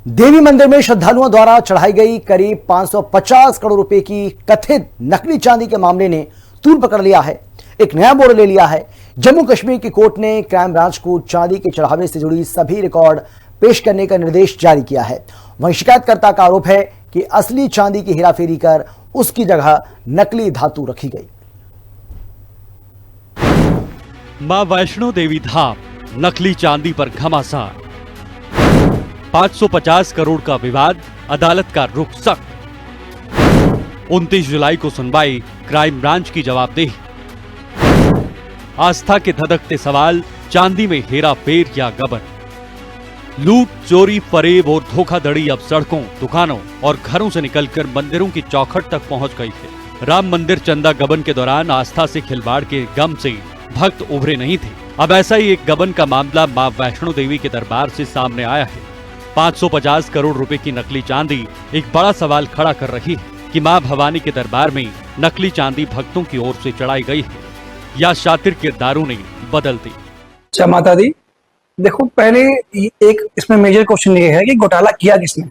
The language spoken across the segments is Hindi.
देवी मंदिर में श्रद्धालुओं द्वारा चढ़ाई गई करीब 550 करोड़ रुपए की कथित नकली चांदी के मामले ने तूल पकड़ लिया है। एक नया मोड़ ले लिया है। जम्मू कश्मीर की कोर्ट ने क्राइम ब्रांच को चांदी के चढ़ावे से जुड़ी सभी रिकॉर्ड पेश करने का निर्देश जारी किया है। वहीं शिकायतकर्ता का आरोप है कि असली चांदी की हेराफेरी कर उसकी जगह नकली धातु रखी गई। मां वैष्णो देवी धाम नकली चांदी पर घमासान, 550 करोड़ का विवाद, अदालत का रुख सख्त। 29 जुलाई को सुनवाई, क्राइम ब्रांच की जवाबदेही। आस्था के धधकते सवाल, चांदी में हेराफेर या गबन। लूट, चोरी, फरेब और धोखाधड़ी अब सड़कों, दुकानों और घरों से निकलकर मंदिरों की चौखट तक पहुंच गई है। राम मंदिर चंदा गबन के दौरान आस्था से खिलवाड़ के गम से भक्त उभरे नहीं थे। अब ऐसा ही एक गबन का मामला मां वैष्णो देवी के दरबार से सामने आया है। 550 करोड़ रुपए की नकली चांदी एक बड़ा सवाल खड़ा कर रही है कि मां भवानी के दरबार में नकली चांदी भक्तों की ओर से चढ़ाई गई है या शातिर किरदारों ने बदल दी। जय माता दी। देखो, पहले एक इसमें मेजर क्वेश्चन ये है कि घोटाला किया किसने?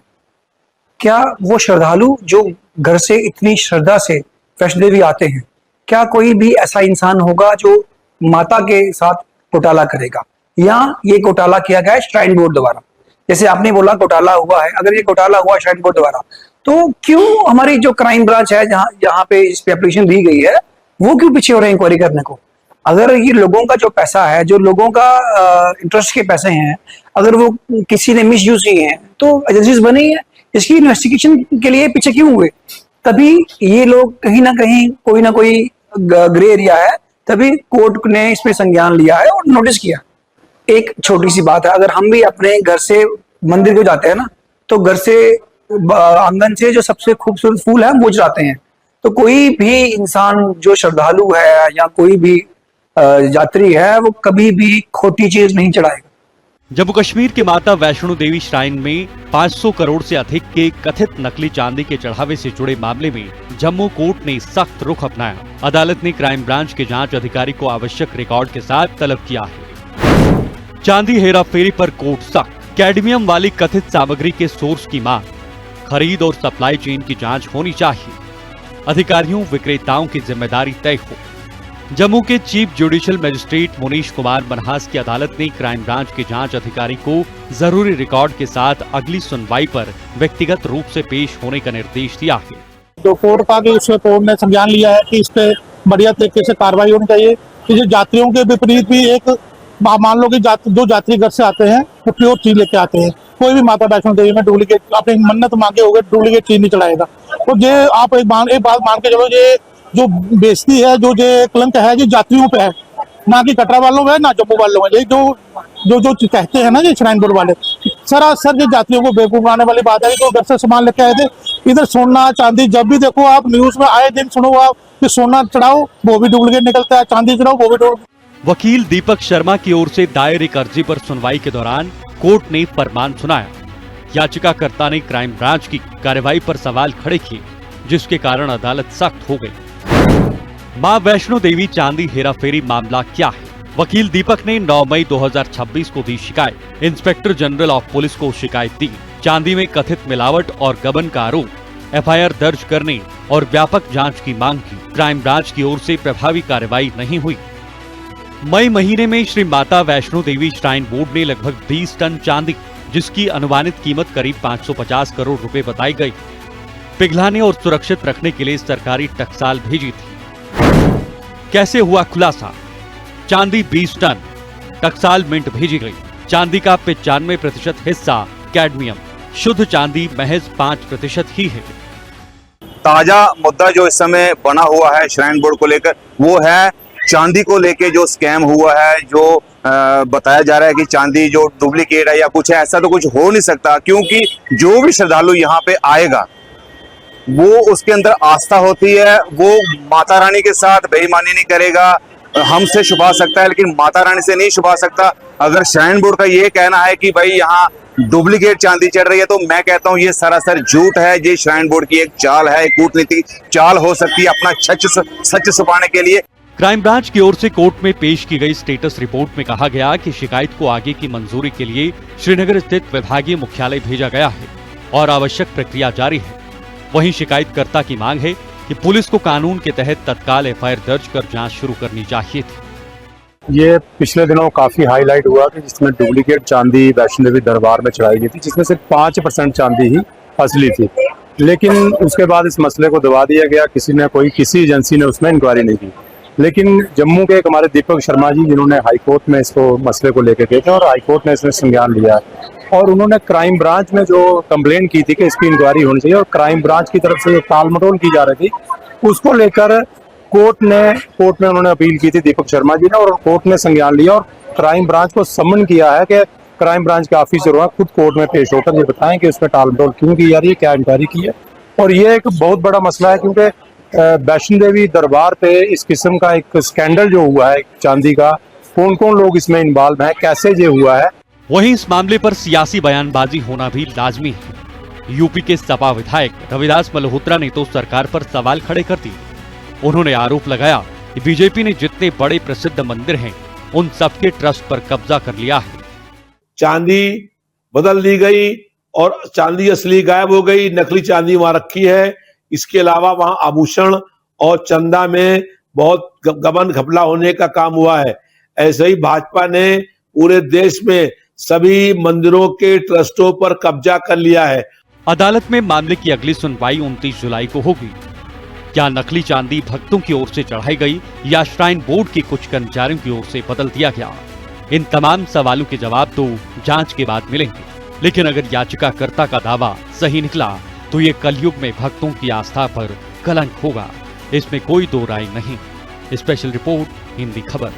क्या वो श्रद्धालु जो घर से इतनी श्रद्धा से वैष्णो देवी आते हैं, क्या कोई भी ऐसा इंसान होगा जो माता के साथ घोटाला करेगा, या ये घोटाला किया गया है श्राइन बोर्ड द्वारा? जैसे आपने बोला घोटाला हुआ है, अगर ये घोटाला हुआ श्राइन बोर्ड द्वारा, तो क्यों हमारी जो क्राइम ब्रांच है जहाँ पे इस पे एप्लीकेशन दी गई है, वो क्यों पीछे हो रहे हैं इंक्वायरी करने को? अगर ये लोगों का जो पैसा है, जो लोगों का इंटरेस्ट के पैसे हैं, अगर वो किसी ने मिस यूज किए हैं, तो एजेंसीज बनी है, इसकी इन्वेस्टिगेशन के लिए पीछे क्यों हुए? तभी ये लोग कहीं ना कहीं कोई ना कोई ग्रे एरिया है, तभी कोर्ट ने इस पे संज्ञान लिया है और नोटिस किया। एक छोटी सी बात है, अगर हम भी अपने घर से मंदिर को जाते हैं ना, तो घर से आंगन से जो सबसे खूबसूरत फूल है वो चढ़ाते हैं। तो कोई भी इंसान जो श्रद्धालु है या कोई भी यात्री है, वो कभी भी खोटी चीज नहीं चढ़ाएगा। जम्मू कश्मीर के माता वैष्णो देवी श्राइन में 500 करोड़ से अधिक के कथित नकली चांदी के चढ़ावे से जुड़े मामले में जम्मू कोर्ट ने सख्त रुख अपनाया। अदालत ने क्राइम ब्रांच के जांच अधिकारी को आवश्यक रिकॉर्ड के साथ तलब किया है। चांदी हेराफेरी पर कोर्ट सख्त। कैडमियम वाली कथित सामग्री के सोर्स की मांग, खरीद और सप्लाई चेन की जांच होनी चाहिए। अधिकारियों, विक्रेताओं की जिम्मेदारी तय हो। जम्मू के chief judicial magistrate Munish Kumar Manhas की अदालत ने क्राइम ब्रांच के जांच अधिकारी को जरूरी रिकॉर्ड के साथ अगली सुनवाई पर व्यक्तिगत रूप से पेश होने का निर्देश दिया है। जो कोर्ट का कोर्ट ने संज्ञान लिया है कि इस पे बढ़िया तरीके से कार्रवाई होनी चाहिए कि जो यात्रियों के विपरीत भी एक मान लो कि जो यात्री घर से आते हैं वो प्योर चीज लेके आते हैं। कोई भी माता वैष्णो देवी में डुप्लीकेट अपनी मन्नत मांगे होगे डुप्लीकेट चीज नहीं चढ़ाएगा। तो ये आप एक बात मान के चलो, ये जो बेइज्जती है, जो ये कलंक है, ये यात्रियों पे है, ना कि कटरा वालों में, ना जम्मू वालों में। ये जो कहते हैं ना ये श्राइन बोर्ड वाले, सरासर ये यात्रियों को बेवकूफ बनाने वाली बात है। तो घर से सामान लेके आए थे, इधर सोना चांदी, जब भी देखो आप न्यूज में आए दिन सुनो आप कि सोना चढ़ाओ वो भी डुप्लीकेट निकलता है, चांदी चढ़ाओ वो भी डुप्लीकेट। वकील दीपक शर्मा की ओर से दायर एक अर्जी पर सुनवाई के दौरान कोर्ट ने फरमान सुनाया। याचिकाकर्ता ने क्राइम ब्रांच की कार्रवाई पर सवाल खड़े किए, जिसके कारण अदालत सख्त हो गई। मां वैष्णो देवी चांदी हेराफेरी मामला क्या है? वकील दीपक ने 9 मई 2026 को दी शिकायत। इंस्पेक्टर जनरल ऑफ पुलिस को शिकायत दी। चांदी में कथित मिलावट और गबन का आरोप, एफआईआर दर्ज करने और व्यापक जांच की मांग की। क्राइम ब्रांच की ओर से प्रभावी कार्रवाई नहीं हुई। मई महीने में श्री माता वैष्णो देवी श्राइन बोर्ड ने लगभग 20 टन चांदी, जिसकी अनुमानित कीमत करीब 550 करोड़ रुपए बताई गई, पिघलाने और सुरक्षित रखने के लिए सरकारी टकसाल भेजी थी। कैसे हुआ खुलासा? चांदी 20 टन, टकसाल मिंट भेजी गई। चांदी का 95% हिस्सा कैडमियम, शुद्ध चांदी महज 5% ही है। ताजा मुद्दा जो इस समय बना हुआ है श्राइन बोर्ड को लेकर, वो है चांदी को लेके जो स्कैम हुआ है, जो बताया जा रहा है कि चांदी जो डुप्लीकेट है या कुछ है। ऐसा तो कुछ हो नहीं सकता, क्योंकि जो भी श्रद्धालु यहाँ पे आएगा वो उसके अंदर आस्था होती है, वो माता रानी के साथ बेईमानी नहीं करेगा। हमसे छुपा सकता है लेकिन माता रानी से नहीं छुपा सकता। अगर श्राइन बोर्ड का ये कहना है कि भाई यहाँ डुप्लीकेट चांदी चढ़ रही है, तो मैं कहता हूँ ये सरासर झूठ है। ये श्राइन बोर्ड की एक चाल है, कूटनीतिक चाल हो सकती है अपना सच छुपाने के लिए। क्राइम ब्रांच की ओर से कोर्ट में पेश की गई स्टेटस रिपोर्ट में कहा गया कि शिकायत को आगे की मंजूरी के लिए श्रीनगर स्थित विभागीय मुख्यालय भेजा गया है और आवश्यक प्रक्रिया जारी है। वहीं शिकायतकर्ता की मांग है कि पुलिस को कानून के तहत तत्काल एफआईआर दर्ज कर जांच शुरू करनी चाहिए थी। ये पिछले दिनों काफी हाईलाइट हुआ कि जिसमें डुप्लीकेट चांदी वैष्णो देवी दरबार में चढ़ाई गई थी, जिसमें सिर्फ 5% चांदी ही असली थी। लेकिन उसके बाद इस मसले को दबा दिया गया, किसी एजेंसी ने उसमें इंक्वायरी नहीं की। लेकिन जम्मू के एक हमारे दीपक शर्मा जी, जिन्होंने हाईकोर्ट में इसको मसले को लेकर गए थे और हाईकोर्ट ने इसमें संज्ञान लिया और उन्होंने क्राइम ब्रांच में जो कंप्लेंट की थी कि इसकी इंक्वायरी होनी चाहिए और क्राइम ब्रांच की तरफ से जो टाल मटोल की जा रही थी, उसको लेकर कोर्ट में उन्होंने अपील की थी दीपक शर्मा जी ने, और कोर्ट ने संज्ञान लिया और क्राइम ब्रांच को सम्मन किया है कि क्राइम ब्रांच के ऑफिसर हुआ खुद कोर्ट में पेश होकर ये बताएं कि उसमें टाल मटोल क्यों की जा रही है, क्या इंक्वायरी की है। और ये एक बहुत बड़ा मसला है, क्योंकि वैष्णो देवी दरबार पे इस किस्म का एक स्कैंडल जो हुआ है चांदी का, कौन कौन लोग इसमें इन्वॉल्व हैं, कैसे ये हुआ है। वहीं इस मामले पर सियासी बयानबाजी होना भी लाजमी है। यूपी के सपा विधायक रविदास मल्होत्रा ने तो सरकार पर सवाल खड़े कर दिए। उन्होंने आरोप लगाया कि बीजेपी ने जितने बड़े प्रसिद्ध मंदिर हैं, उन सबके ट्रस्ट पर कब्जा कर लिया है। चांदी बदल दी गई और चांदी असली गायब हो गई, नकली चांदी वहां रखी है। इसके अलावा वहां आभूषण और चंदा में बहुत गबन घपला होने का काम हुआ है। ऐसे ही भाजपा ने पूरे देश में सभी मंदिरों के ट्रस्टों पर कब्जा कर लिया है। अदालत में मामले की अगली सुनवाई 29 जुलाई को होगी। क्या नकली चांदी भक्तों की ओर से चढ़ाई गई या श्राइन बोर्ड के कुछ कर्मचारियों की ओर से बदल दिया गया? इन तमाम सवालों के जवाब तो जांच के बाद मिलेंगे। लेकिन अगर याचिकाकर्ता का दावा सही निकला तो ये कलयुग में भक्तों की आस्था पर कलंक होगा, इसमें कोई दो राय नहीं। स्पेशल रिपोर्ट, हिंदी खबर।